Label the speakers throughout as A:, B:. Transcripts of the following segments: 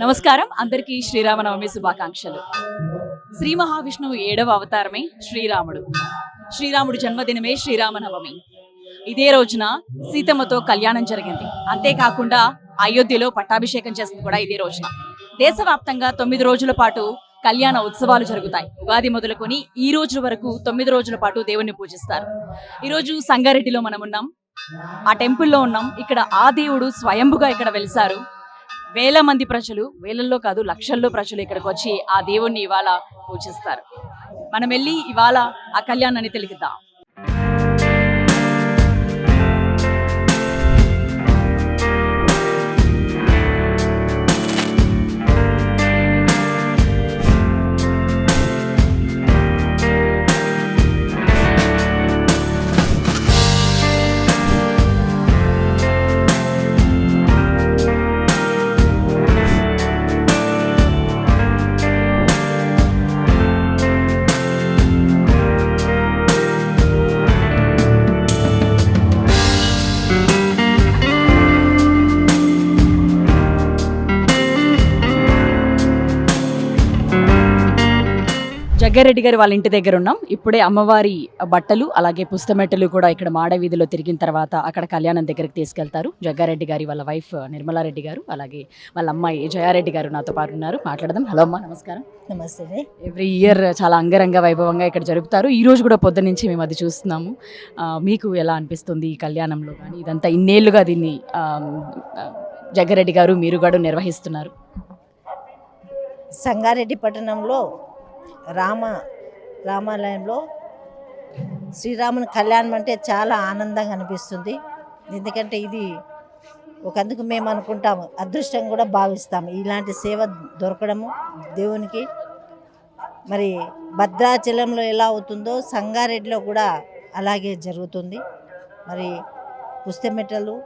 A: నమస్కారం అందరికీ శ్రీరామనవమి శుభాకాంక్షలు. శ్రీ మహావిష్ణువు 7వ అవతారమే శ్రీరాముడు. శ్రీరాముడి జన్మదినమే శ్రీరామనవమి. ఇదే రోజున సీతమ్మతో కళ్యాణం జరిగింది. అంతేకాకుండా అయోధ్యలో పట్టాభిషేకం చేసింది కూడా ఇదే రోజున. దేశవ్యాప్తంగా 9 రోజుల పాటు కళ్యాణ ఉత్సవాలు జరుగుతాయి. ఉగాది మొదలుకొని ఈ రోజు వరకు 9 రోజుల పాటు దేవుణ్ణి పూజిస్తారు. ఈరోజు సంగారెడ్డిలో మనం ఉన్నాం, ఆ టెంపుల్లో ఉన్నాం. ఇక్కడ ఆ దేవుడు స్వయంభుగా ఇక్కడ వెలిసారు. వేల మంది ప్రజలు, వేలల్లో కాదు లక్షల్లో ప్రజలు ఇక్కడికి వచ్చి ఆ దేవుణ్ణి ఇవాళ పూజిస్తారు. మనం వెళ్ళి ఇవాళ ఆ కళ్యాణాన్ని తిలకిద్దాం. జగ్గారెడ్డి గారు వాళ్ళ ఇంటి దగ్గర ఉన్నాం. ఇప్పుడే అమ్మవారి బట్టలు అలాగే పుస్తమెట్టలు కూడా ఇక్కడ మాడ వీధిలో తిరిగిన తర్వాత అక్కడ కళ్యాణం దగ్గరికి తీసుకెళ్తారు. జగ్గారెడ్డి గారి వాళ్ళ వైఫ్ నిర్మలారెడ్డి గారు అలాగే వాళ్ళ అమ్మాయి జయారెడ్డి గారు నాతో పాటు ఉన్నారు. మాట్లాడదాం. హలో అమ్మా, నమస్కారం.
B: నమస్తే.
A: ఎవ్రీ ఇయర్ చాలా అంగరంగ వైభవంగా ఇక్కడ జరుపుతారు. ఈ రోజు కూడా పొద్దు నుంచి మేము అది చూస్తున్నాము. మీకు ఎలా అనిపిస్తుంది ఈ కళ్యాణంలో కానీ ఇదంతా ఇన్నేళ్లుగా దీన్ని జగ్గారెడ్డి గారు మీరు కూడా నిర్వహిస్తున్నారు?
B: సంగారెడ్డి పట్టణంలో రామాలయంలో శ్రీరాముని కళ్యాణం అంటే చాలా ఆనందంగా అనిపిస్తుంది. ఎందుకంటే ఇది ఒకందుకు మేము అనుకుంటాము, అదృష్టం కూడా భావిస్తాము ఇలాంటి సేవ దొరకడము దేవునికి. మరి భద్రాచలంలో ఎలా అవుతుందో సంగారెడ్డిలో కూడా అలాగే జరుగుతుంది. మరి పుస్తమెట్టలు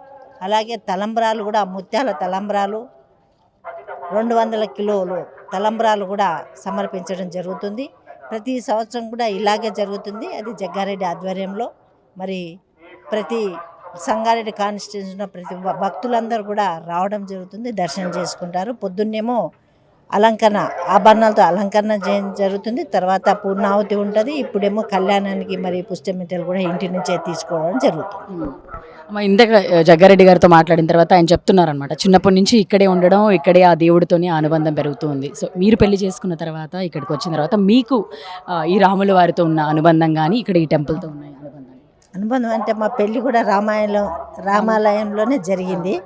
B: అలాగే తలంబ్రాలు కూడా, ముత్యాల తలంబ్రాలు 200 కిలోలు తలంబ్రాలు కూడా సమర్పించడం జరుగుతుంది. ప్రతి సంవత్సరం కూడా ఇలాగే జరుగుతుంది. అది జగ్గారెడ్డి ఆధ్వర్యంలో. మరి ప్రతి సంగారెడ్డి కాన్స్టిట్యూన్సీలో ప్రతి భక్తులందరూ కూడా రావడం జరుగుతుంది, దర్శనం చేసుకుంటారు. పొద్దున్నేమో అలంకరణ, ఆభరణాలతో అలంకరణ జరుగుతుంది. తర్వాత పూర్ణాహుతి ఉంటుంది. ఇప్పుడేమో కళ్యాణానికి మరి పుస్తమెట్టలు కూడా ఇంటి నుంచే తీసుకోవడం జరుగుతుంది.
A: ఇందాక జగ్గారెడ్డి గారితో మాట్లాడిన తర్వాత ఆయన చెప్తున్నారనమాట, చిన్నప్పటి నుంచి ఇక్కడే ఉండడం, ఇక్కడే ఆ దేవుడితోనే అనుబంధం పెరుగుతుంది. సో మీరు పెళ్లి చేసుకున్న తర్వాత ఇక్కడికి వచ్చిన తర్వాత మీకు ఈ రాముల వారితో ఉన్న అనుబంధం కానీ ఇక్కడ ఈ టెంపుల్తో ఉన్న
B: అనుబంధం అంటే మా పెళ్ళి కూడా రామాలయంలోనే జరిగింది.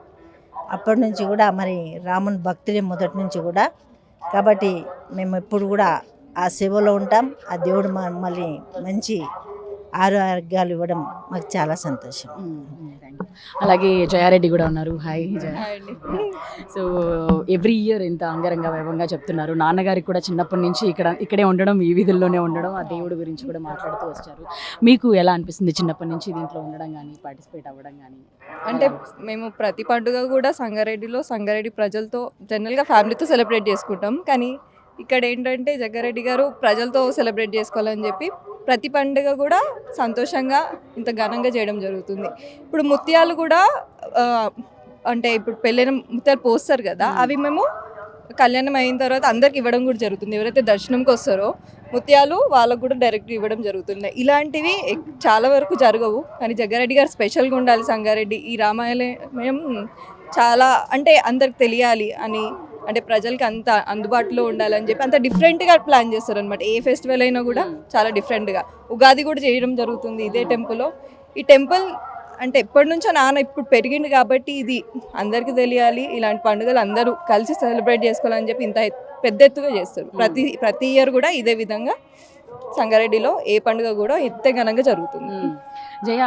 B: అప్పటి నుంచి కూడా మరి రాముని భక్తులే మొదటి నుంచి కూడా. కాబట్టి మేము ఎప్పుడు కూడా ఆ సేవలో ఉంటాం. ఆ దేవుడు మళ్ళీ మంచి ఆరోగ్యాలు ఇవ్వడం మాకు చాలా సంతోషం.
A: అలాగే జయారెడ్డి కూడా ఉన్నారు. హాయ్ జయ. సో ఎవ్రీ ఇయర్ ఇంత అంగరంగ వైభవంగా చెప్తున్నారు. నాన్నగారికి కూడా చిన్నప్పటి నుంచి ఇక్కడే ఉండడం, ఈ వీధుల్లోనే ఉండడం, ఆ దేవుడి గురించి కూడా మాట్లాడుతూ వచ్చారు. మీకు ఎలా అనిపిస్తుంది చిన్నప్పటి నుంచి దీంట్లో ఉండడం కానీ పార్టిసిపేట్ అవ్వడం కానీ?
C: అంటే మేము ప్రతి పండుగ కూడా సంగారెడ్డి ప్రజలతో జనరల్గా ఫ్యామిలీతో సెలబ్రేట్ చేసుకుంటాం. కానీ ఇక్కడ ఏంటంటే జగ్గారెడ్డి గారు ప్రజలతో సెలబ్రేట్ చేసుకోవాలని చెప్పి ప్రతి పండుగ కూడా సంతోషంగా ఇంత ఘనంగా చేయడం జరుగుతుంది. ఇప్పుడు ముత్యాలు కూడా అంటే ఇప్పుడు పెళ్ళైన ముత్యాలు పోస్తారు కదా, అవి మేము కళ్యాణం అయిన తర్వాత అందరికి ఇవ్వడం కూడా జరుగుతుంది. ఎవరైతే దర్శనంకి వస్తారో ముత్యాలు వాళ్ళకు కూడా డైరెక్ట్ ఇవ్వడం జరుగుతుంది. ఇలాంటివి చాలా వరకు జరగవు. కానీ జగ్గారెడ్డి గారు స్పెషల్గా ఉండాలి. సంగారెడ్డి ఈ రామాలయం చాలా అంటే అందరికి తెలియాలి అని, అంటే ప్రజలకి అంత అందుబాటులో ఉండాలని చెప్పి అంత డిఫరెంట్గా ప్లాన్ చేస్తారు అనమాట. ఏ ఫెస్టివల్ అయినా కూడా చాలా డిఫరెంట్గా. ఉగాది కూడా చేయడం జరుగుతుంది ఇదే టెంపుల్లో. ఈ టెంపుల్ అంటే ఎప్పటి నుంచో నాన్న ఇప్పుడు పెరిగింది కాబట్టి ఇది అందరికీ తెలియాలి. ఇలాంటి పండుగలు అందరూ కలిసి సెలబ్రేట్ చేసుకోవాలని చెప్పి ఇంత పెద్ద ఎత్తుగా చేస్తారు. ప్రతి ఇయర్ కూడా ఇదే విధంగా సంగారెడ్డిలో ఏ పండుగ కూడా ఇంత ఘనంగా జరుగుతుంది.
A: జయ,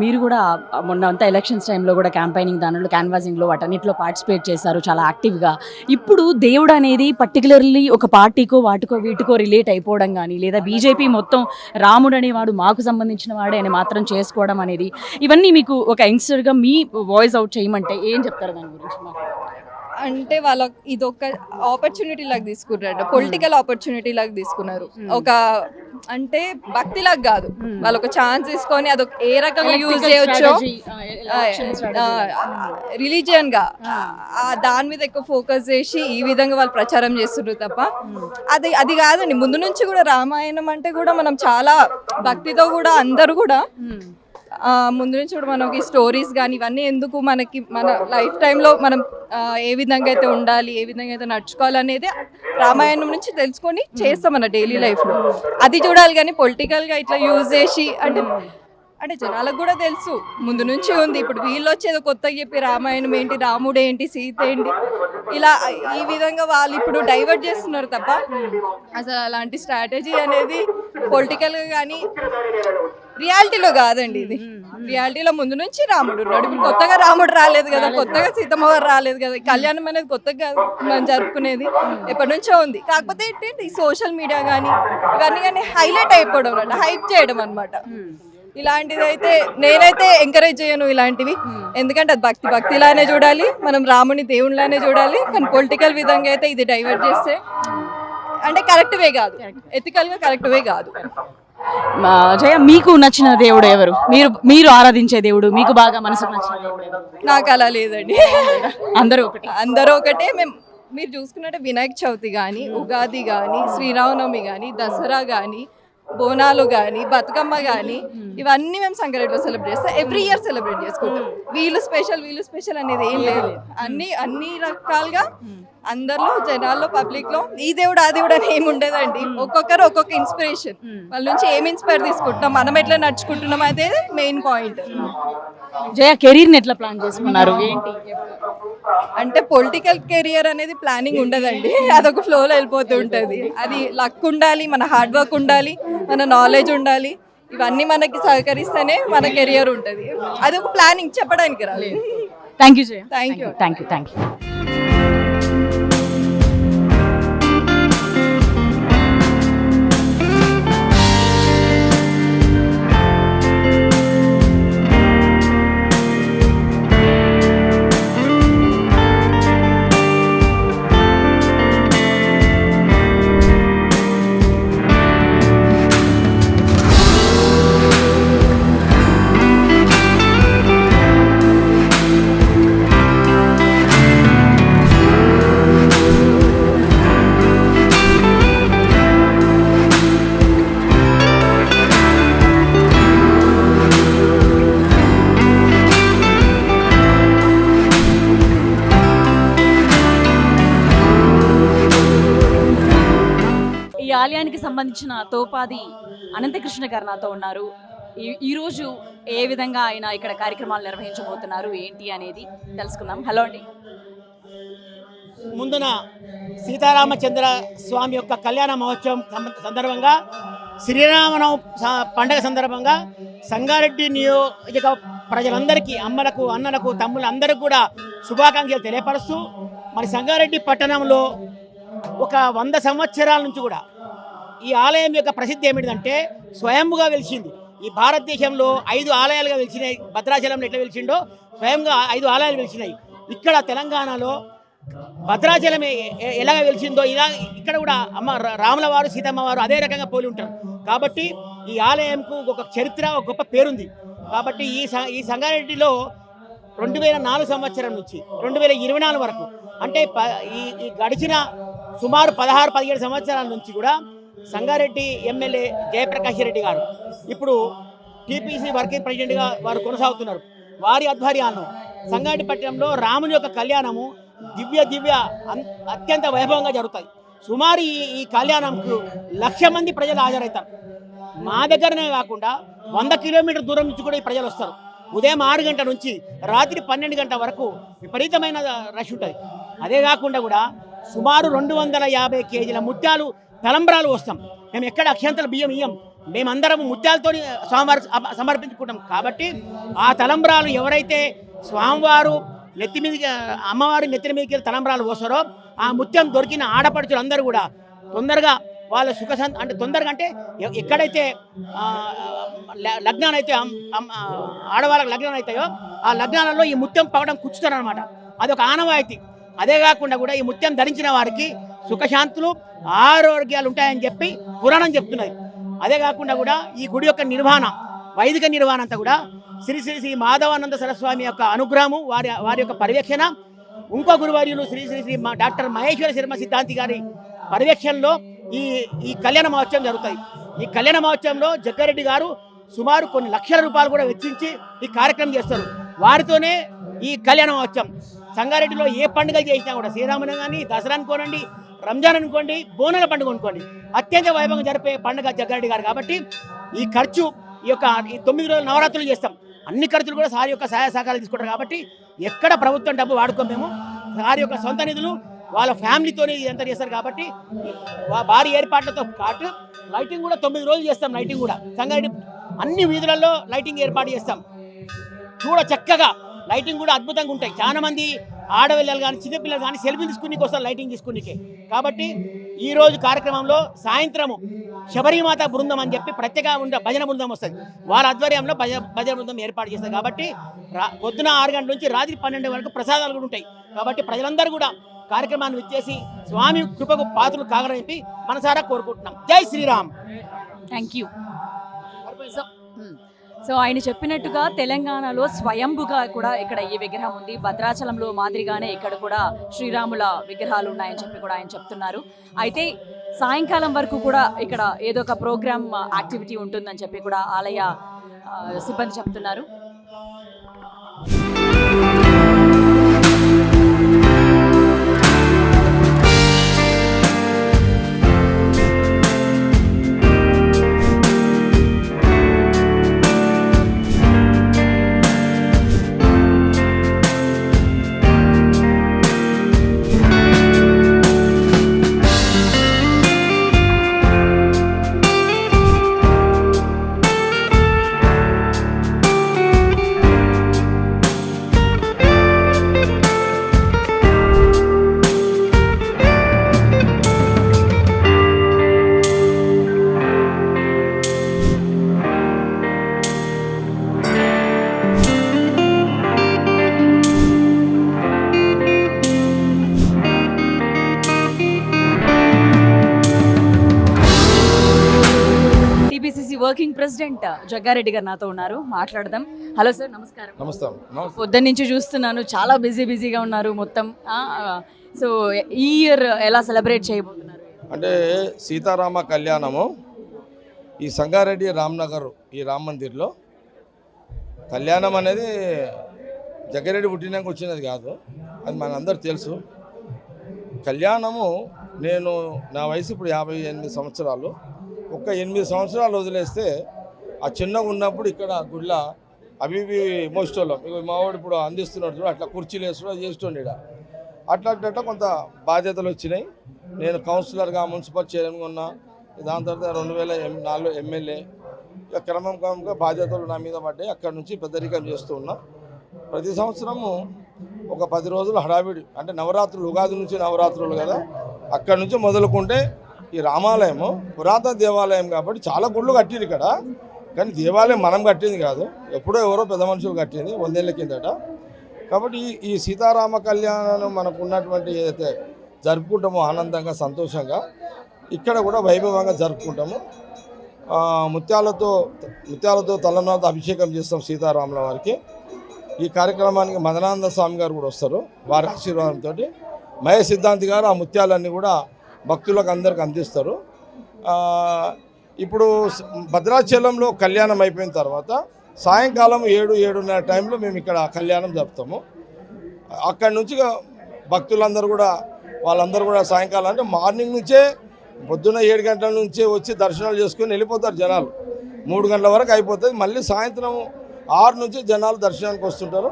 A: మీరు కూడా మొన్న అంతా ఎలక్షన్స్ టైంలో కూడా క్యాంపైనింగ్ దానిలో క్యాన్వాసింగ్లో వాటన్నిటిలో పార్టిసిపేట్ చేశారు చాలా యాక్టివ్గా. ఇప్పుడు దేవుడు అనేది పర్టికులర్లీ ఒక పార్టీకో వీటికో రిలేట్ అయిపోవడం కానీ, లేదా బీజేపీ మొత్తం రాముడు అనేవాడు మాకు సంబంధించిన వాడే అని మాత్రం చేసుకోవడం అనేది, ఇవన్నీ మీకు ఒక యంగ్స్టర్గా మీ వాయిస్ అవుట్ చేయమంటే ఏం చెప్తారు దాని గురించి?
C: అంటే వాళ్ళకి ఇది ఒక ఆపర్చునిటీ లాగా తీసుకున్నారు, పొలిటికల్ ఆపర్చునిటీ లాగా తీసుకున్నారు. ఒక అంటే భక్తిలాగా కాదు, వాళ్ళు ఒక ఛాన్స్ తీసుకొని అదొక ఏ రకంగా యూజ్ చేయొచ్చో రిలీజియన్ గా దాని మీద ఎక్కువ ఫోకస్ చేసి ఈ విధంగా వాళ్ళు ప్రచారం చేస్తున్నారు తప్ప అది కాదండి. ముందు నుంచి కూడా రామాయణం అంటే కూడా మనం చాలా భక్తితో కూడా అందరూ కూడా ముందు నుంచి కూడా మనకి స్టోరీస్ కానీ ఇవన్నీ ఎందుకు మనకి మన లైఫ్ టైంలో మనం ఏ విధంగా అయితే ఉండాలి, ఏ విధంగా అయితే నడుచుకోవాలి అనేది రామాయణం నుంచి తెలుసుకొని చేస్తాం మన డైలీ లైఫ్లో. అది చూడాలి కానీ పొలిటికల్గా ఇట్లా యూజ్ చేసి అంటే జనాలకు కూడా తెలుసు ముందు నుంచి ఉంది. ఇప్పుడు వీళ్ళు వచ్చేది కొత్తగా చెప్పి రామాయణం ఏంటి, రాముడు ఏంటి, సీత ఏంటి, ఇలా ఈ విధంగా వాళ్ళు ఇప్పుడు డైవర్ట్ చేస్తున్నారు తప్ప అసలు అలాంటి స్ట్రాటజీ అనేది పొలిటికల్గా కానీ రియాలిటీలో కాదండి. ఇది రియాలిటీలో ముందు నుంచి రాముడు ఉన్నాడు. ఇప్పుడు కొత్తగా రాముడు రాలేదు కదా, కొత్తగా సీతమ్మ వారు రాలేదు కదా. కళ్యాణం అనేది కొత్తగా కాదు మనం జరుపుకునేది, ఎప్పటి నుంచో ఉంది. కాకపోతే ఏంటి సోషల్ మీడియా కానీ ఇవన్నీ కానీ హైలైట్ అయిపోవడం అన్నమాట, హైప్ చేయడం అనమాట. ఇలాంటిది అయితే నేనైతే ఎంకరేజ్ చేయను ఇలాంటివి. ఎందుకంటే అది భక్తిలానే చూడాలి, మనం రాముని దేవునిలానే చూడాలి. కానీ పొలిటికల్ విధంగా అయితే ఇది డైవర్ట్ చేస్తే అంటే కరెక్ట్ వే కాదు, ఎథికల్గా కరెక్ట్ వే కాదు.
A: జయ, మీకు నచ్చిన దేవుడు ఎవరు? మీరు ఆరాధించే దేవుడు, మీకు బాగా మనసుకు నచ్చిన దేవుడు ఎవరు?
C: నాకు అలా లేదండి, అందరూ ఒకటే. మీరు చూసుకున్నట్టే వినాయక చవితి కానీ, ఉగాది కానీ, శ్రీరామనవమి కానీ, దసరా కానీ, బోనాలు కానీ, బతుకమ్మ కానీ ఇవన్నీ మేము సంగారెడ్డిలో సెలబ్రేట్ చేస్తాం. ఎవ్రీ ఇయర్ సెలబ్రేట్ చేసుకుంటాం. వీళ్ళు స్పెషల్ అనేది ఏం లేదు. అన్ని రకాలుగా అందరిలో, జనాల్లో, పబ్లిక్ లో ఈ దేవుడు ఆ దేవుడు అని ఏమి ఉండదండి. ఒక్కొక్కరు ఒక్కొక్క ఇన్స్పిరేషన్, వాళ్ళ నుంచి ఏమి ఇన్స్పైర్ తీసుకుంటున్నాం, మనం ఎట్లా నడుచుకుంటున్నాం అదే మెయిన్ పాయింట్.
A: జయ, కెరీర్ని ఎట్లా ప్లాన్ చేసుకున్నారు ఏంటి?
C: అంటే పొలిటికల్ కెరియర్ అనేది ప్లానింగ్ ఉండదండి, అదొక ఫ్లోలో వెళ్ళిపోతూ ఉంటుంది. అది లక్ ఉండాలి, మన హార్డ్ వర్క్ ఉండాలి, మన నాలెడ్జ్ ఉండాలి. ఇవన్నీ మనకి సహకరిస్తేనే మన కెరియర్ ఉంటుంది. అది ఒక ప్లానింగ్ చెప్పడానికి రాలేదు.
A: Thank you Jaya.
C: Thank you.
A: ఈ ఆలయానికి సంబంధించిన తోపాది అనంతకృష్ణ గారు నాతో ఉన్నారు. ఈరోజు ఏ విధంగా ఆయన ఇక్కడ కార్యక్రమాలు నిర్వహించబోతున్నారు ఏంటి అనేది తెలుసుకుందాం. హలో అండి.
D: ముందున సీతారామచంద్ర స్వామి యొక్క కళ్యాణ మహోత్సవం సందర్భంగా, శ్రీరామనవమి పండగ సందర్భంగా సంగారెడ్డి నియోజక ప్రజలందరికీ, అమ్మలకు, అన్నలకు, తమ్ముళ్ళందరికీ కూడా శుభాకాంక్షలు తెలియపరుస్తూ, మరి సంగారెడ్డి పట్టణంలో ఒక 100 సంవత్సరాల నుంచి కూడా ఈ ఆలయం యొక్క ప్రసిద్ధి ఏమిటంటే స్వయంగా వెలిసింది. ఈ భారతదేశంలో 5 ఆలయాలుగా వెలిసినాయి. భద్రాచలంలో ఎట్లా వెలిసిండో స్వయంగా 5 ఆలయాలు వెలిసినాయి. ఇక్కడ తెలంగాణలో భద్రాచలం ఎలాగ వెలిసిందో ఇలా ఇక్కడ కూడా రాముల వారు, సీతమ్మ వారు అదే రకంగా పోలి ఉంటారు. కాబట్టి ఈ ఆలయంకు ఒక చరిత్ర, ఒక గొప్ప పేరుంది. కాబట్టి ఈ సంగారెడ్డిలో 2004 సంవత్సరం నుంచి 2024 వరకు, అంటే ఈ గడిచిన సుమారు 16-17 సంవత్సరాల నుంచి కూడా సంగారెడ్డి ఎమ్మెల్యే జయప్రకాష్ రెడ్డి గారు ఇప్పుడు టీపీసీ వర్కింగ్ ప్రెసిడెంట్గా వారు కొనసాగుతున్నారు. వారి ఆధ్వర్యాలను సంగారెడ్డి పట్టణంలో రాముని యొక్క కళ్యాణము దివ్య అత్యంత వైభవంగా జరుగుతాయి. సుమారు ఈ కళ్యాణంకు 1,00,000 మంది ప్రజలు హాజరవుతారు. మా దగ్గరనే కాకుండా 100 కిలోమీటర్ దూరం నుంచి కూడా ఈ ప్రజలు వస్తారు. ఉదయం 6 గంటల నుంచి రాత్రి 12 గంటల వరకు విపరీతమైన రష్ ఉంటుంది. అదే కాకుండా కూడా సుమారు 250 కేజీల ముత్యాలు తలంబ్రాలు వస్తాం. మేము ఎక్కడ అక్షంతల బియ్యం ఇయ్యం, మేమందరం ముత్యాలతో స్వామివారు సమర్పించుకుంటాం. కాబట్టి ఆ తలంబ్రాలు ఎవరైతే స్వామివారు నెత్తి మీద, అమ్మవారి నెత్తిన మీదకి తలంబ్రాలు పోస్తారో ఆ ముత్యం దొరికిన ఆడపడుచులు అందరూ కూడా తొందరగా వాళ్ళ అంటే తొందరగా అంటే ఎక్కడైతే లగ్నాలు అయితే ఆడవాళ్ళకి లగ్నాలు అవుతాయో ఆ లగ్నాలలో ఈ ముత్యం పగడం కూర్చుతారు అనమాట. అదొక ఆనవాయితీ. అదే కాకుండా కూడా ఈ ముత్యం ధరించిన వారికి సుఖశాంతులు, ఆరోగ్యాలు ఉంటాయని చెప్పి పురాణం చెప్తున్నది. అదే కాకుండా కూడా ఈ గుడి యొక్క నిర్వహణ, వైదిక నిర్వహణ అంతా కూడా శ్రీ శ్రీ శ్రీ మాధవానంద సరస్వామి యొక్క అనుగ్రహము, వారి యొక్క పర్యవేక్షణ, ఇంకో గురువర్యులు శ్రీ శ్రీ శ్రీ డాక్టర్ మహేశ్వర శర్మ సిద్ధాంతి గారి పర్యవేక్షణలో ఈ కళ్యాణ మహోత్సవం జరుగుతుంది. ఈ కళ్యాణ మహోత్సవంలో జగ్గారెడ్డి గారు సుమారు కొన్ని లక్షల రూపాయలు కూడా వెచ్చించి ఈ కార్యక్రమం చేస్తారు. వారితోనే ఈ కళ్యాణ మహోత్సవం సంగారెడ్డిలో ఏ పండుగలు చేసినా కూడా, శ్రీరామనవమి కానీ, దసరా అనుకోనండి, రంజాన్ అనుకోండి, బోనాల పండుగ అనుకోండి, అత్యంత వైభవంగా జరిపే పండుగ జగ్గారెడ్డి గారు. కాబట్టి ఈ ఖర్చు ఈ 9 రోజులు నవరాత్రులు చేస్తాం, అన్ని ఖర్చులు కూడా సార్ యొక్క సహాయ సహకారాలు తీసుకుంటారు. కాబట్టి ఎక్కడ ప్రభుత్వం డబ్బు వాడుకోం, మేము సార్ యొక్క సొంత నిధులు వాళ్ళ ఫ్యామిలీతోనే ఇదంతా చేస్తారు. కాబట్టి భారీ ఏర్పాట్లతో పాటు లైటింగ్ కూడా 9 రోజులు చేస్తాం. లైటింగ్ కూడా సంగారెడ్డి అన్ని వీధులలో లైటింగ్ ఏర్పాటు చేస్తాం. చూడ చక్కగా లైటింగ్ కూడా అద్భుతంగా ఉంటాయి. చాలా మంది ఆడపిల్లలు కానీ చిన్నపిల్లలు కానీ సెల్ఫీ తీసుకునే వస్తారు లైటింగ్ తీసుకునికే. కాబట్టి ఈరోజు కార్యక్రమంలో సాయంత్రము శబరిమాత బృందం అని చెప్పి ప్రత్యేక భజన బృందం వస్తుంది. వారి ఆధ్వర్యంలో భజన బృందం ఏర్పాటు చేస్తారు. కాబట్టి పొద్దున 6 గంటల నుంచి రాత్రి 12 వరకు ప్రసాదాలు కూడా ఉంటాయి. కాబట్టి ప్రజలందరూ కూడా కార్యక్రమాన్ని విచ్చేసి స్వామి కృపకు పాత్రలు కాగలని చెప్పి మనసారా కోరుకుంటున్నాం. జై శ్రీరామ్.
A: Thank you. సో ఆయన చెప్పినట్టుగా తెలంగాణలో స్వయంభుగా కూడా ఇక్కడ ఈ విగ్రహం ఉంది. భద్రాచలంలో మాదిరిగానే ఇక్కడ కూడా శ్రీరాముల విగ్రహాలు ఉన్నాయని చెప్పి కూడా ఆయన చెప్తున్నారు. అయితే సాయంకాలం వరకు కూడా ఇక్కడ ఏదో ఒక ప్రోగ్రామ్ యాక్టివిటీ ఉంటుందని చెప్పి కూడా ఆలయ సిబ్బంది చెప్తున్నారు. వర్కింగ్ ప్రెసిడెంట్ జగ్గారెడ్డి గారు నాతో ఉన్నారు, మాట్లాడదాం. హలో సార్, నమస్కారం.
E: నమస్తే.
A: పొద్దున్న నుంచి చూస్తున్నాను, చాలా బిజీగా ఉన్నారు మొత్తం. సో ఈ ఇయర్ ఎలా సెలబ్రేట్ చేయబోతున్నారు?
E: అంటే సీతారామ కళ్యాణము ఈ సంగారెడ్డి రామ్నగర్ ఈ రామ్ మందిర్లో కళ్యాణం అనేది జగ్గారెడ్డి పుట్టినాక వచ్చినది కాదు, అది మనందరూ తెలుసు. కళ్యాణము నా వయసు ఇప్పుడు 58 సంవత్సరాలు. ఒక 8 సంవత్సరాలు వదిలేస్తే ఆ చిన్నగా ఉన్నప్పుడు ఇక్కడ గుడిలో అవి మోసేటోళ్ళం. ఇక మావాడు ఇప్పుడు అందిస్తున్నాడు చూడు, అట్లా కుర్చీలు వేస్తున్నాడు చేస్తుండే. అట్లా కొంత బాధ్యతలు వచ్చినాయి. నేను కౌన్సిలర్గా మున్సిపల్ చైర్మన్గా ఉన్నా. దాని తర్వాత 2004 ఎమ్మెల్యే. ఇక క్రమంగా బాధ్యతలు నా మీద పడ్డాయి. అక్కడి నుంచి పెద్దరికం చేస్తూ ఉన్నా. ప్రతి సంవత్సరము ఒక 10 రోజులు హడావిడి, అంటే నవరాత్రులు, ఉగాది నుంచి నవరాత్రులు కదా, అక్కడి నుంచి మొదలుకుంటే ఈ రామాలయము పురాతన దేవాలయం కాబట్టి చాలా గుళ్ళు కట్టింది ఇక్కడ. కానీ దేవాలయం మనం కట్టింది కాదు, ఎప్పుడో ఎవరో పెద్ద మనుషులు కట్టింది 100 ఏళ్ళ కిందట. కాబట్టి ఈ సీతారామ కళ్యాణం మనకు ఉన్నటువంటి ఏదైతే జరుపుకుంటామో ఆనందంగా సంతోషంగా ఇక్కడ కూడా వైభవంగా జరుపుకుంటాము. ముత్యాలతో తలనాథ అభిషేకం చేస్తాం సీతారాముల వారికి. ఈ కార్యక్రమానికి మదనానంద స్వామి గారు కూడా వస్తారు. వారి ఆశీర్వాదంతో మహేష్ సిద్ధాంతి గారు ఆ ముత్యాలన్నీ కూడా భక్తులకు అందరికి అందిస్తారు. ఇప్పుడు భద్రాచలంలో కళ్యాణం అయిపోయిన తర్వాత సాయంకాలం 7-7:30 టైంలో మేము ఇక్కడ కళ్యాణం జరుపుతాము. అక్కడి నుంచి భక్తులందరూ కూడా వాళ్ళందరూ కూడా సాయంకాలం అంటే మార్నింగ్ నుంచే పొద్దున్న 7 గంటల నుంచే వచ్చి దర్శనాలు చేసుకొని వెళ్ళిపోతారు జనాలు. 3 గంటల వరకు అయిపోతుంది. మళ్ళీ సాయంత్రం 6 నుంచి జనాలు దర్శనానికి వస్తుంటారు.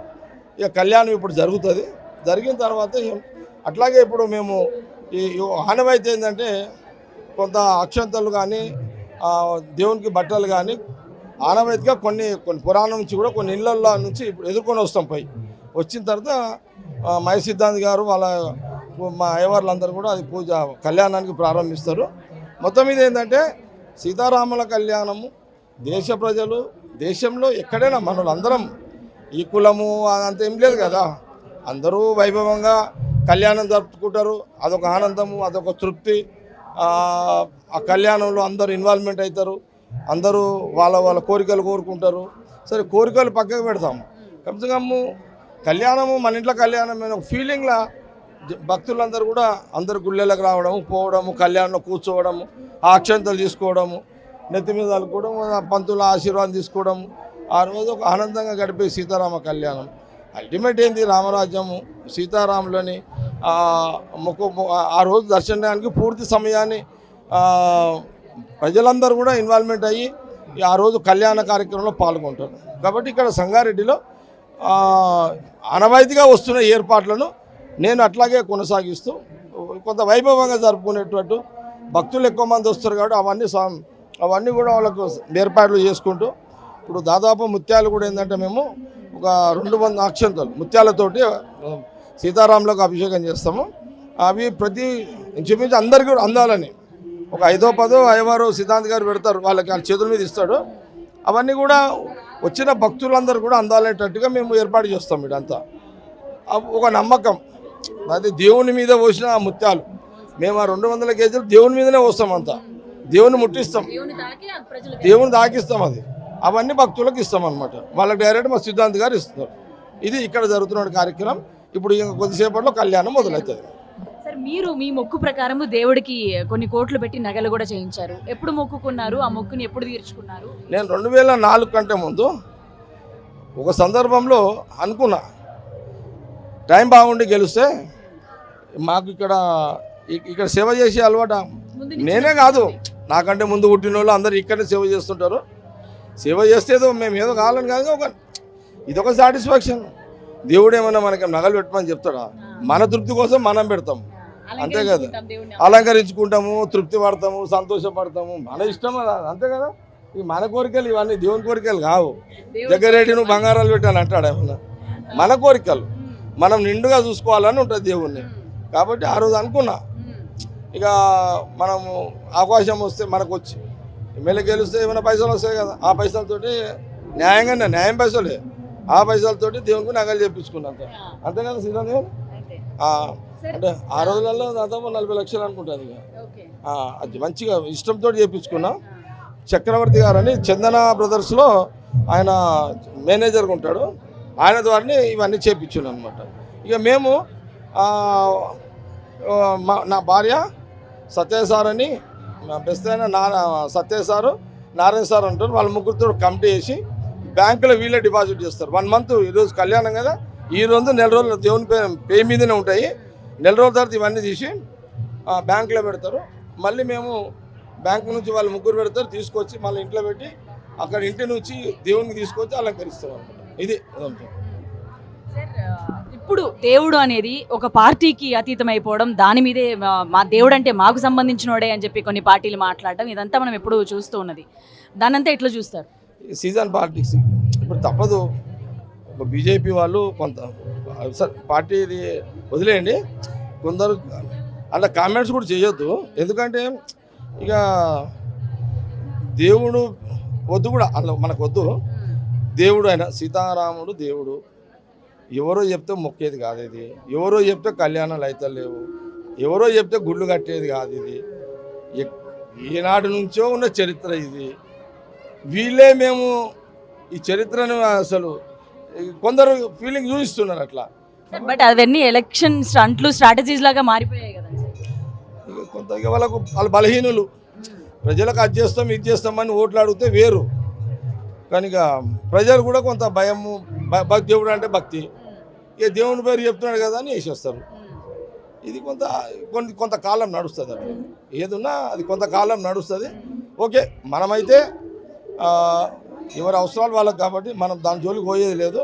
E: ఇక కళ్యాణం ఇప్పుడు జరుగుతుంది. జరిగిన తర్వాత అట్లాగే ఇప్పుడు మేము ఈ ఆనవాయితీ ఏంటంటే కొంత అక్షంతలు కానీ దేవునికి బట్టలు కానీ ఆనవాయితీగా కొన్ని పురాణం నుంచి కూడా కొన్ని ఇళ్ళల్లో నుంచి ఇప్పుడు ఎదుర్కొని వస్తాం. వచ్చిన తర్వాత మహేష్ సిద్ధాంతి గారు మా అయ్యవార్లందరూ కూడా అది పూజ కళ్యాణానికి ప్రారంభిస్తారు. మొత్తం మీద ఏంటంటే సీతారాముల కళ్యాణము దేశ ప్రజలు దేశంలో ఎక్కడైనా మనలందరం ఈ కులము అదంతా ఏం లేదు కదా, అందరూ వైభవంగా కళ్యాణం జరుపుకుంటారు. అదొక ఆనందము, అదొక తృప్తి. ఆ కళ్యాణంలో అందరూ ఇన్వాల్వ్మెంట్ అవుతారు. అందరూ వాళ్ళ వాళ్ళ కోరికలు కోరుకుంటారు. సరే కోరికలు పక్కకు పెడతాము, కమ్సే కమ్ కళ్యాణము మన ఇంట్లో కళ్యాణం అనే ఒక ఫీలింగ్లా భక్తులందరూ కూడా అందరు గుళ్ళలకు రావడము, పోవడము, కళ్యాణంలో కూర్చోవడము, ఆ అక్షంతలు తీసుకోవడము, నెత్తి మీద చల్లుకోవడం, పంతుల ఆశీర్వాదం తీసుకోవడము, ఆ రోజు ఒక ఆనందంగా గడిపే సీతారామ కళ్యాణం. అల్టిమేట్ ఏంది, రామరాజ్యము, సీతారాములని ఆ రోజు దర్శనానికి పూర్తి సమయాన్ని ప్రజలందరూ కూడా ఇన్వాల్వ్మెంట్ అయ్యి ఆ రోజు కళ్యాణ కార్యక్రమంలో పాల్గొంటారు. కాబట్టి ఇక్కడ సంగారెడ్డిలో ఆనవాయితీగా వస్తున్న ఏర్పాట్లను నేను అట్లాగే కొనసాగిస్తూ కొంత వైభవంగా జరుపుకునేటట్టు, భక్తులు ఎక్కువ మంది వస్తారు కాబట్టి అవన్నీ కూడా వాళ్ళకు ఏర్పాట్లు చేసుకుంటూ, ఇప్పుడు దాదాపు ముత్యాలు కూడా ఏంటంటే మేము ఒక 200 అక్షంతలు ముత్యాలతోటి సీతారాములకు అభిషేకం చేస్తాము. అవి ప్రతి ఇంచుమించు అందరికీ కూడా అందాలని ఒక 5వ 10వ అయ్యవారు సిద్ధాంత్ గారు పెడతారు, వాళ్ళకి వాళ్ళ చేతుల మీద ఇస్తాడు. అవన్నీ కూడా వచ్చిన భక్తులందరూ కూడా అందాలేటట్టుగా మేము ఏర్పాటు చేస్తాం. ఇదంతా ఒక నమ్మకం, అది దేవుని మీద పోసిన ముత్యాలు. మేము ఆ 200 కేజీలు దేవుని మీదనే పోస్తాం, అంతా దేవుని ముట్టిస్తాం, దేవుని దాకిస్తాం. అవన్నీ భక్తులకు ఇస్తాం అనమాట. వాళ్ళకి డైరెక్ట్ మా సిద్ధాంత్ గారు ఇస్తున్నారు. ఇది ఇక్కడ జరుగుతున్న కార్యక్రమం. ఇప్పుడు ఇంకా కొద్దిసేపట్లో కళ్యాణం మొదలవుతుంది.
A: సార్, మీరు మీ మొక్కు ప్రకారం దేవుడికి కొన్ని కోట్లు పెట్టి నగలు కూడా చేయించారు. ఎప్పుడు మొక్కుకున్నారు? ఆ మొక్కుని ఎప్పుడు తీర్చుకున్నారు?
E: నేను 2004 కంటే ముందు ఒక సందర్భంలో అనుకున్నా, టైం బాగుండి గెలిస్తే మాకు ఇక్కడ సేవ చేసే అలవాటు నేనే కాదు, నాకంటే ముందు పుట్టిన వాళ్ళు అందరూ ఇక్కడే సేవ చేస్తుంటారు. సేవ చేస్తే మేము ఏదో కావాలని కాదు, ఇదొక సాటిస్ఫాక్షన్. దేవుడు ఏమన్నా మనకి నగలు పెట్టమని చెప్తాడా? మన తృప్తి కోసం మనం పెడతాం, అంతే కదా. అలంకరించుకుంటాము, తృప్తి పడతాము, సంతోషపడతాము, మన ఇష్టం అంతే కదా. ఇవి మన కోరికలు, ఇవన్నీ దేవుని కోరికలు కావు. జగ్గారెడ్డి నువ్వు బంగారాలు పెట్టాను అంటాడు ఏమన్నా. మన కోరికలు మనం నిండుగా చూసుకోవాలని ఉంటుంది దేవుణ్ణి. కాబట్టి ఆ రోజు అనుకున్నా, ఇక మనము అవకాశం వస్తే మనకు వచ్చి ఎమ్మెల్యే గెలిస్తే ఏమైనా పైసలు వస్తాయి కదా, ఆ పైసలతోటి న్యాయం పైసలే, ఆ పైసలతోటి దేవునికి నగలు చేయించుకున్నాం, అంతే కదా శ్రీరామ్. అంటే ఆ రోజులలో దాదాపు 40 లక్షలు అనుకుంటుంది. ఇక అది మంచిగా ఇష్టంతో చేయించుకున్నాం. చక్రవర్తి గారని చందన బ్రదర్స్లో ఆయన మేనేజర్గా ఉంటాడు, ఆయన ద్వారానే ఇవన్నీ చేయించున్నాం అనమాట. ఇక మేము నా భార్య సత్య సార్ అని, బెస్ట్ అయిన సత్య సారు, నారాయణ సార్ అంటారు, వాళ్ళ ముగ్గురితో కమిటీ చేసి బ్యాంకులో వీళ్ళే డిపాజిట్ చేస్తారు. 1 మంత్, ఈరోజు కళ్యాణం కదా, ఈ రోజు నెల రోజులు దేవుని పే మీదనే ఉంటాయి. నెల రోజుల తర్వాత ఇవన్నీ తీసి బ్యాంకులో పెడతారు. మళ్ళీ మేము బ్యాంకు నుంచి వాళ్ళు ముగ్గురు పెడతారు, తీసుకొచ్చి మళ్ళీ ఇంట్లో పెట్టి అక్కడ ఇంటి నుంచి దేవునికి తీసుకొచ్చి అలంకరిస్తాం అనమాట. ఇది
A: ఇప్పుడు దేవుడు అనేది ఒక పార్టీకి అతీతం అయిపోవడం, దాని మీదే మా దేవుడు అంటే మాకు సంబంధించినోడే అని చెప్పి కొన్ని పార్టీలు మాట్లాడటం, ఇదంతా మనం ఎప్పుడు చూస్తూ ఉన్నది. దానంతా ఎట్లా చూస్తారు?
E: సీజన్ పాలిటిక్స్ ఇప్పుడు తప్పదు. బీజేపీ వాళ్ళు కొంత పార్టీ వదిలేయండి, కొందరు అలా కామెంట్స్ కూడా చేయొద్దు. ఎందుకంటే ఇక దేవుడు వద్దు కూడా, అలా మనకు వద్దు. దేవుడు ఆయన సీతారాముడు దేవుడు, ఎవరో చెప్తే మొక్కేది కాదు ఇది, ఎవరో చెప్తే కళ్యాణాలు అయితే లేవు, ఎవరో చెప్తే గుళ్ళు కట్టేది కాదు ఇది. ఈనాటి నుంచో ఉన్న చరిత్ర ఇది. వీళ్ళే మేము ఈ చరిత్రను అసలు కొందరు ఫీలింగ్ చూపిస్తున్నారు అట్లా.
A: బట్ అవన్నీ ఎలక్షన్ స్టంట్లు, స్ట్రాటజీస్ లాగా మారిపోయాయి కదా.
E: కొంత వాళ్ళ బలహీనులు, ప్రజలకు అది చేస్తాం ఇది చేస్తామని ఓట్లు అడిగితే వేరు, కానీ ప్రజలు కూడా కొంత భయము, దేవుడు అంటే భక్తి, ఇక దేవుని పేరు చెప్తున్నాడు కదా అని వేసేస్తారు. ఇది కొంతకాలం నడుస్తుంది. అట్లా ఏదున్నా అది కొంతకాలం నడుస్తుంది. ఓకే, మనమైతే ఎవరి అవసరాలు వాళ్ళకి కాబట్టి మనం దాని జోలికి పోయేది లేదు.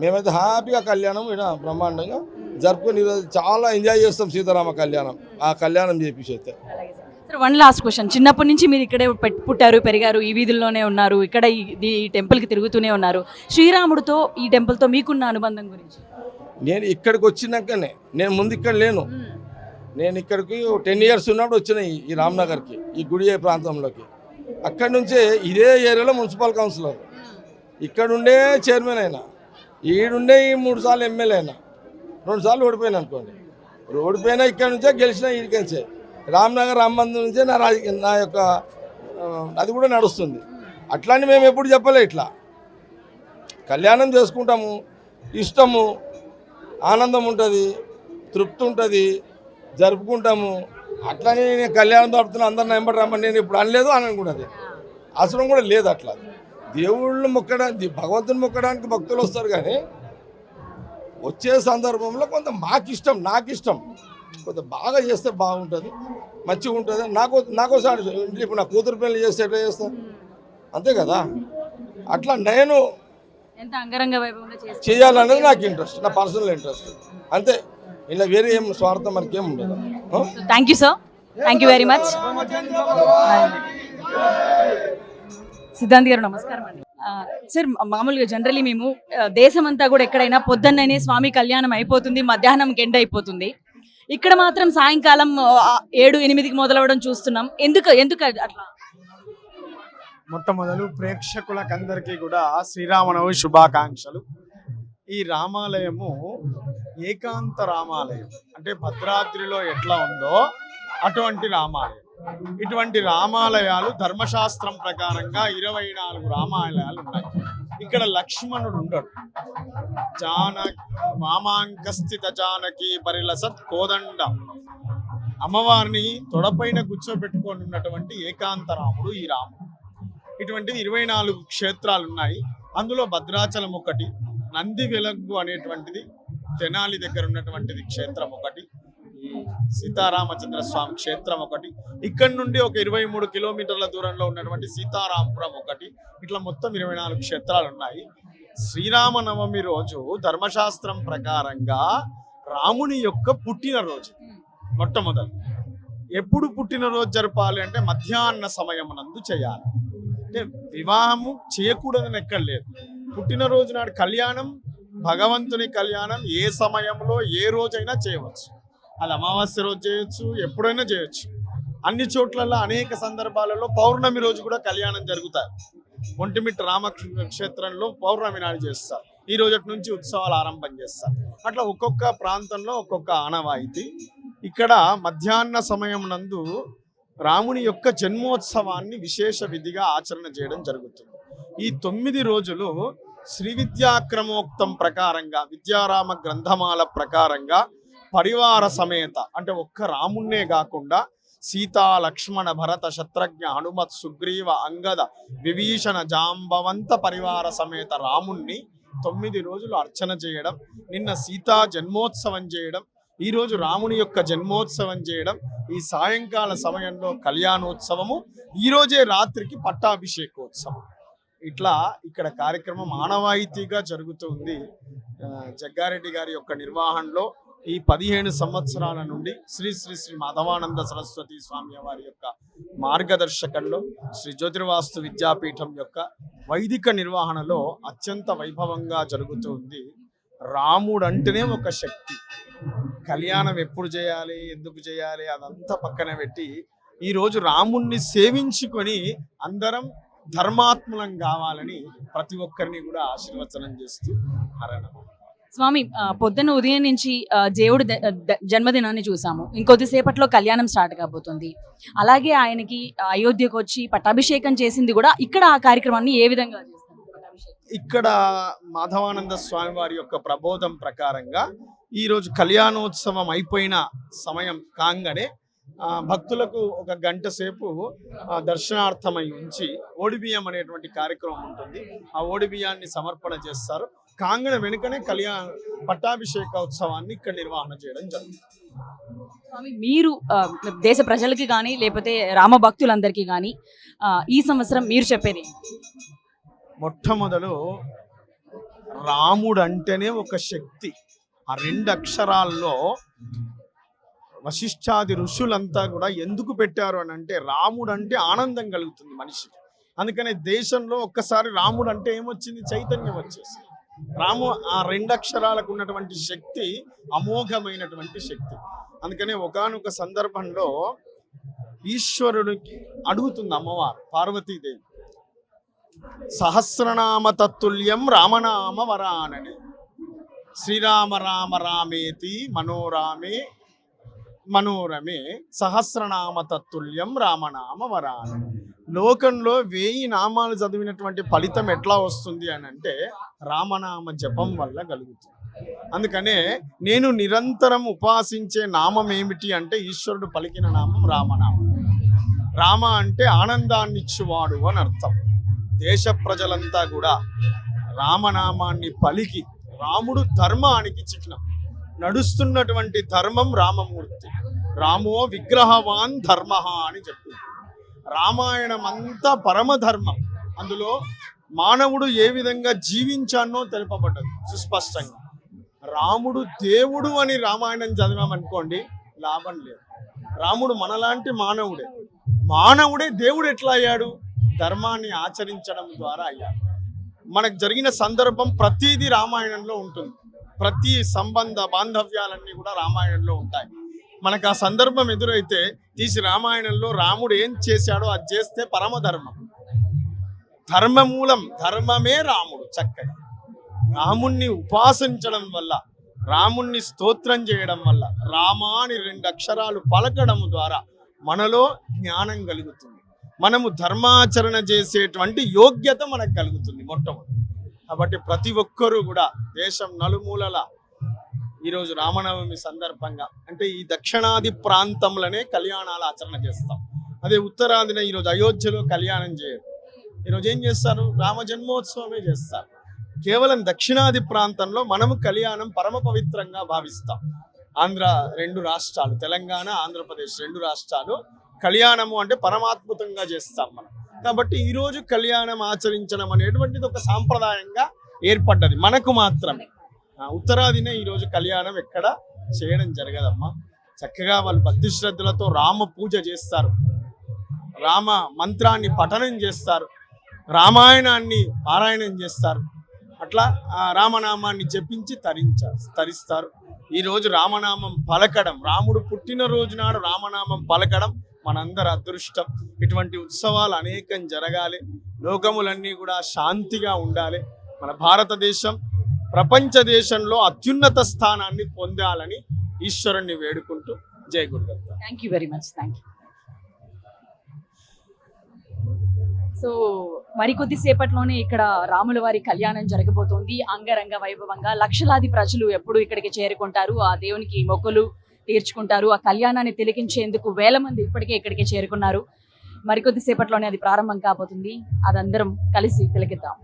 E: మేమైతే హ్యాపీగా కళ్యాణం ఇక్కడ బ్రహ్మాండంగా జరుపుకొని ఈరోజు చాలా ఎంజాయ్ చేస్తాం సీతారామ కళ్యాణం. ఆ కళ్యాణం చేపించి అయితే.
A: వన్ లాస్ట్ క్వశ్చన్, చిన్నప్పటి నుంచి మీరు ఇక్కడే పుట్టారు, పెరిగారు, ఈ వీధుల్లోనే ఉన్నారు, ఇక్కడ ఈ టెంపుల్కి తిరుగుతూనే ఉన్నారు. శ్రీరాముడితో ఈ టెంపుల్తో మీకున్న అనుబంధం గురించి?
E: నేను ఇక్కడికి వచ్చినాకనే, నేను ముందు ఇక్కడ లేను, నేను ఇక్కడికి 10 years ఉన్నప్పుడు వచ్చిన ఈ రామ్నగర్కి, ఈ గుడి ప్రాంతంలోకి. అక్కడి నుంచే ఇదే ఏరియాలో మున్సిపల్ కౌన్సిలర్, ఇక్కడుండే చైర్మన్ అయినా, ఈడుండే 3 సార్లు ఎమ్మెల్యే అయినా, 2 సార్లు ఓడిపోయినా అనుకోండి. ఓడిపోయినా ఇక్కడ నుంచే, గెలిచినా ఈడికించే. రామ్నగర్ రామ్ మందిర్ నుంచే నా యొక్క అది కూడా నడుస్తుంది. అట్లాని మేము ఎప్పుడు చెప్పలే. ఇట్లా కళ్యాణం చేసుకుంటాము, ఇష్టము, ఆనందం ఉంటుంది, తృప్తి ఉంటుంది, జరుపుకుంటాము. అట్లానే నేను కళ్యాణం తడుపుతున్నా అందరిని వెంబడి రమ్మని నేను ఇప్పుడు అనలేదు, అననుకున్నది అవసరం కూడా లేదు. అట్లా దేవుళ్ళు మొక్కడానికి, భగవంతుని మొక్కడానికి భక్తులు వస్తారు, కానీ వచ్చే సందర్భంలో కొంత నాకు ఇష్టం కొంత బాగా చేస్తే బాగుంటుంది, మంచిగా ఉంటుంది. నాకోసారి ఇప్పుడు నా కూతురు పెళ్లి చేస్తే ఎట్లా చేస్తాను, అంతే కదా. అట్లా నేను
A: ఎంత అంగరంగ వైభవంగా చేస్తారు.
E: చేయాలనేది నాకు ఇంట్రెస్ట్, నా పర్సనల్ ఇంట్రెస్ట్, అంతే. ఇలా వేరే ఏం స్వార్థం మనకేం ఉండదు.
A: Thank you sir, thank you very much. Siddhant గారు నమస్కారం అండి. సార్, మామూలుగా జనరలీ మేము దేశమంతా కూడా ఎక్కడైనా పొద్దున్ననే స్వామి కళ్యాణం అయిపోతుంది, మధ్యాహ్నంకి ఎండ్ అయిపోతుంది. ఇక్కడ మాత్రం సాయంకాలం 7-8కి మొదలవడం చూస్తున్నాం. ఎందుకు అట్లా?
F: మొట్టమొదలు ప్రేక్షకులకందరికీ కూడా శ్రీరామనవమి శుభాకాంక్షలు. ఈ రామాలయము ఏకాంత రామాలయం, అంటే భద్రాద్రిలో ఎట్లా ఉందో అటువంటి రామాలయం. ఇటువంటి రామాలయాలు ధర్మశాస్త్రం ప్రకారంగా 24 రామాలయాలు ఉన్నాయి. ఇక్కడ లక్ష్మణుడు ఉండడు. వామాంకస్థిత జానకి పరిలసత్ కోదండ, అమ్మవారిని తొడపైన కూర్చోబెట్టుకొని ఉన్నటువంటి ఏకాంత రాముడు ఈ రాముడు. ఇటువంటివి 24 క్షేత్రాలు ఉన్నాయి. అందులో భద్రాచలం ఒకటి, నంది వెలగ్గు అనేటువంటిది తెనాలి దగ్గర ఉన్నటువంటిది క్షేత్రం ఒకటి, ఈ సీతారామచంద్ర స్వామి క్షేత్రం ఒకటి, ఇక్కడి నుండి ఒక 23 కిలోమీటర్ల దూరంలో ఉన్నటువంటి సీతారాంపురం ఒకటి. ఇట్లా మొత్తం 24 క్షేత్రాలు ఉన్నాయి. శ్రీరామనవమి రోజు ధర్మశాస్త్రం ప్రకారంగా రాముని యొక్క పుట్టినరోజు. మొట్టమొదలు ఎప్పుడు పుట్టినరోజు జరపాలి అంటే మధ్యాహ్న సమయం నందు చేయాలి. అంటే వివాహము చేయకూడదని ఎక్కడ లేదు. పుట్టినరోజు నాడు కళ్యాణం, భగవంతుని కళ్యాణం ఏ సమయంలో ఏ రోజైనా చేయవచ్చు. అది అమావాస్య రోజు చేయొచ్చు, ఎప్పుడైనా చేయొచ్చు. అన్ని చోట్లలో అనేక సందర్భాలలో పౌర్ణమి రోజు కూడా కళ్యాణం జరుగుతాయి. ఒంటిమిట్ట రామక్షేత్రంలో పౌర్ణమి నాడు చేస్తారు. ఈ రోజు నుంచి ఉత్సవాలు ఆరంభం చేస్తారు. అట్లా ఒక్కొక్క ప్రాంతంలో ఒక్కొక్క ఆనవాయితీ. ఇక్కడ మధ్యాహ్న సమయం నందు రాముని యొక్క జన్మోత్సవాన్ని విశేష విధిగా ఆచరణ చేయడం జరుగుతుంది. ఈ 9 రోజులు శ్రీ విద్యాక్రమోక్తం ప్రకారంగా, విద్యారామ గ్రంథమాల ప్రకారంగా పరివార సమేత, అంటే ఒక్క రామున్నే కాకుండా సీతా, లక్ష్మణ, భరత, శత్రుఘ్న, హనుమత్, సుగ్రీవ, అంగద, విభీషణ, జాంబవంత పరివార సమేత రాముణ్ణి 9 రోజులు అర్చన చేయడం, నిన్న సీతా జన్మోత్సవం చేయడం, ఈరోజు రాముని యొక్క జన్మోత్సవం చేయడం, ఈ సాయంకాల సమయంలో కళ్యాణోత్సవము, ఈరోజే రాత్రికి పట్టాభిషేకోత్సవం. ఇట్లా ఇక్కడ కార్యక్రమం ఆనవాయితీగా జరుగుతుంది. జగ్గారెడ్డి గారి యొక్క నిర్వహణలో ఈ 15 సంవత్సరాల నుండి శ్రీ శ్రీ శ్రీ మాధవానంద సరస్వతి స్వామి వారి యొక్క మార్గదర్శకంలో శ్రీ జ్యోతిర్వాస్తు విద్యాపీఠం యొక్క వైదిక నిర్వహణలో అత్యంత వైభవంగా జరుగుతుంది. రాముడు అంటేనే ఒక శక్తి. కళ్యాణం ఎప్పుడు చేయాలి, ఎందుకు చేయాలి అదంతా పక్కన పెట్టి ఈరోజు రాముణ్ణి సేవించుకొని అందరం ధర్మాత్ములం కావాలని ప్రతి ఒక్కరిని కూడా ఆశీర్వచనం చేస్తూ హరణ.
A: స్వామి, పొద్దున్న ఉదయం నుంచి దేవుడు జన్మదినాన్ని చూసాము. ఇంకొద్దిసేపట్లో కళ్యాణం స్టార్ట్ కాబోతుంది. అలాగే ఆయనకి అయోధ్యకు వచ్చి పట్టాభిషేకం చేసింది కూడా ఇక్కడ. ఆ కార్యక్రమాన్ని ఏ విధంగా చేస్తారు?
F: ఇక్కడ మాధవానంద స్వామి వారి యొక్క ప్రబోధం ప్రకారంగా ఈరోజు కళ్యాణోత్సవం అయిపోయిన సమయం కాగానే భక్తులకు 1 గంట సేపు దర్శనార్థమై ఉంచి ఓడిబియ్యం అనేటువంటి కార్యక్రమం ఉంటుంది. ఆ ఓడిబియ్యాన్ని సమర్పణ చేస్తారు. కాంగణ వెనుకనే పట్టాభిషేక ఉత్సవాన్ని ఇక్కడ నిర్వహణ చేయడం జరుగుతుంది.
A: స్వామి, మీరు దేశ ప్రజలకి కానీ లేకపోతే రామ భక్తులందరికీ కానీ ఈ సంవత్సరం మీరు చెప్పేది?
F: మొట్టమొదలు రాముడు అంటేనే ఒక శక్తి. ఆ 2 అక్షరాల్లో వశిష్ఠాది ఋషులంతా కూడా ఎందుకు పెట్టారు అని అంటే రాముడు అంటే ఆనందం కలుగుతుంది మనిషికి. అందుకనే దేశంలో ఒక్కసారి రాముడు అంటే ఏమొచ్చింది? చైతన్యం వచ్చేసి. రాము ఆ 2 అక్షరాలకు ఉన్నటువంటి శక్తి అమోఘమైనటువంటి శక్తి. అందుకనే ఒకానొక సందర్భంలో ఈశ్వరుడికి అడుగుతుంది అమ్మవారు పార్వతీదేవి, సహస్రనామ తత్తుల్యం రామనామ వరానని. శ్రీరామ రామ రామేతి మనోరామే మనోరమే సహస్రనామ తత్తుల్యం రామనామ వరానని. లోకంలో 1000 నామాలు చదివినటువంటి ఫలితం ఎట్లా వస్తుంది అని అంటే రామనామ జపం వల్ల కలుగుతుంది. అందుకనే నేను నిరంతరం ఉపాసించే నామం ఏమిటి అంటే ఈశ్వరుడు పలికిన నామం రామనామం. రామ అంటే ఆనందాన్ని ఇచ్చువాడు అని అర్థం. దేశ ప్రజలంతా కూడా రామనామాన్ని పలికి రాముడు ధర్మానికి చిహ్నం. నడుస్తున్నటువంటి ధర్మం రామమూర్తి. రామో విగ్రహవాన్ ధర్మ అని చెప్తుంది. రామాయణం అంతా పరమధర్మం. అందులో మానవుడు ఏ విధంగా జీవించానో తెలుపబడ్డది సుస్పష్టంగా. రాముడు దేవుడు అని రామాయణం చదివామనుకోండి లాభం లేదు. రాముడు మనలాంటి మానవుడే దేవుడు ఎట్లా అయ్యాడు? ధర్మాన్ని ఆచరించడం ద్వారా అయ్యాడు. మనకు జరిగిన సందర్భం ప్రతిదీ రామాయణంలో ఉంటుంది. ప్రతి సంబంధ బాంధవ్యాలన్నీ కూడా రామాయణంలో ఉంటాయి. మనకు ఆ సందర్భం ఎదురైతే తీసి రామాయణంలో రాముడు ఏం చేశాడో అది చేస్తే పరమధర్మం. ధర్మమూలం, ధర్మమే రాముడు. చక్కగా రాముణ్ణి ఉపాసించడం వల్ల, రాముణ్ణి స్తోత్రం చేయడం వల్ల, రామా అని 2 అక్షరాలు పలకడం ద్వారా మనలో జ్ఞానం కలుగుతుంది. మనము ధర్మాచరణ చేసేటువంటి యోగ్యత మనకు కలుగుతుంది మొట్టమొదటి. కాబట్టి ప్రతి ఒక్కరూ కూడా దేశం నలుమూలల ఈరోజు రామనవమి సందర్భంగా అంటే ఈ దక్షిణాది ప్రాంతంలోనే కళ్యాణాలు ఆచరణ చేస్తాం. అదే ఉత్తరాదిన ఈరోజు అయోధ్యలో కళ్యాణం చేయరు. ఈరోజు ఏం చేస్తారు? రామ జన్మోత్సవమే చేస్తారు. కేవలం దక్షిణాది ప్రాంతంలో మనము కళ్యాణం పరమ పవిత్రంగా భావిస్తాం. ఆంధ్ర 2 రాష్ట్రాలు, తెలంగాణ ఆంధ్రప్రదేశ్ 2 రాష్ట్రాలు కళ్యాణము అంటే పరమాద్భుతంగా చేస్తాం మనం. కాబట్టి ఈరోజు కళ్యాణం ఆచరించడం అనేటువంటిది ఒక సాంప్రదాయంగా ఏర్పడ్డది మనకు మాత్రమే. ఉత్తరాదినే ఈరోజు కళ్యాణం ఎక్కడ చేయడం జరగదమ్మా. చక్కగా వాళ్ళు భక్తి శ్రద్ధలతో రామ పూజ చేస్తారు, రామ మంత్రాన్ని పఠనం చేస్తారు, రామాయణాన్ని పారాయణం చేస్తారు. అట్లా రామనామాన్ని జపించి తరిస్తారు. ఈరోజు రామనామం పలకడం, రాముడు పుట్టినరోజు నాడు రామనామం పలకడం మనందరి అదృష్టం. ఇటువంటి ఉత్సవాలు అనేకం జరగాలి. లోకములన్నీ కూడా శాంతిగా ఉండాలి. మన భారతదేశం ప్రపంచ దేశంలో అత్యున్నత స్థానాన్ని పొందాలని ఈశ్వరుణ్ణి వేడుకుంటూ జై Gurudatta.
A: Thank you very much. Thank you. So మరికొద్ది సేపట్లోనే ఇక్కడ రాముల వారి కళ్యాణం జరగబోతోంది. అంగరంగ వైభవంగా లక్షలాది ప్రజలు ఎప్పుడు ఇక్కడికి చేరుకుంటారు, ఆ దేవునికి మొక్కులు తీర్చుకుంటారు. ఆ కళ్యాణాన్ని తిలకించేందుకు వేల మంది ఇప్పటికే ఇక్కడికి చేరుకున్నారు. మరికొద్ది సేపట్లోనే అది ప్రారంభం కాబోతుంది. అదందరం కలిసి తిలకిద్దాం.